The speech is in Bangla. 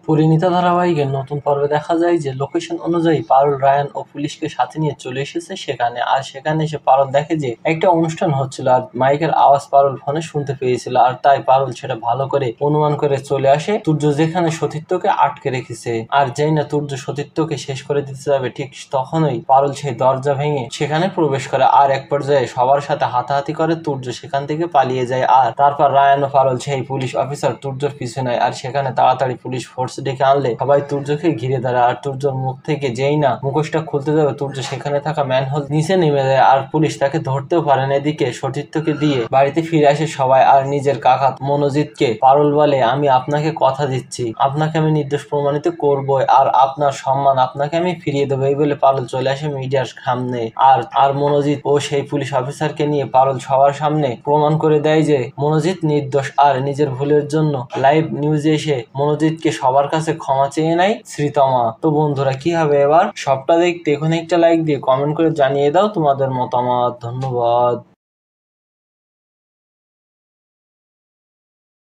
পরিণীতা ধারাবাহিকের নতুন পর্বে দেখা যায় যে লোকেশন অনুযায়ী পারুল রায়ান ও পুলিশকে সাথে নিয়ে চলে এসেছে সেখানে। আর সেখানে এসে পারুল দেখে যে একটা অনুষ্ঠান হচ্ছিল আর মাইকের আওয়াজ পারুল ফোনে শুনতে পেয়েছিল। আর তাই পারুল সেটা ভালো করে অনুমান করে চলে আসে তুর্য যেখানে সতীর্থকে আটকে রেখেছে। আর যেই না তুর্য সতীর্থকে শেষ করে দিতে যাবে ঠিক তখনই পারুল সেই দরজা ভেঙে সেখানে প্রবেশ করে। আর এক পর্যায়ে সবার সাথে হাতাহাতি করে তুর্য সেখান থেকে পালিয়ে যায়। আর তারপর রায়ান ও পারুল সেই পুলিশ অফিসার তুর্যর পিছু নেয়। আর সেখানে তাড়াতাড়ি পুলিশ ফোর্স ডেকে আনলে সবাই তুর্যকে ঘিরে ধরে। আর তুর্যর মুখ থেকে যেই না মুখোশটা খুলতে যাবে তুর্য সেখানে থাকা ম্যানহোল নিচে নেমে যায়। আর পুলিশ তাকে ধরতেও পারে না। এদিকে সতীর্থকে দিয়ে বাড়িতে ফিরে আসে সবাই। আর নিজের কাকা মনোজিৎকে পারুল বলে, আমি আপনাকে কথা দিচ্ছি, আপনাকে আমি নির্দোষ প্রমাণিত করবো আর আপনার সম্মান আপনাকে আমি ফিরিয়ে দেবো। এই বলে পারুল চলে আসে মিডিয়ার সামনে। আর মনোজিৎ ও সেই পুলিশ অফিসারকে নিয়ে পারুল সবার সামনে প্রমাণ করে দেয় যে মনোজিৎ নির্দোষ। আর নিজের ভুলের জন্য লাইভ নিউজে এসে মনোজিৎকে সবার কাছে ক্ষমা চেয়ে নেয় শ্রীতমা। তো বন্ধুরা কি হবে এবার? সবটা দেখতে এখন একটা লাইক দিয়ে কমেন্ট করে জানিয়ে দাও তোমাদের মতামত। ধন্যবাদ।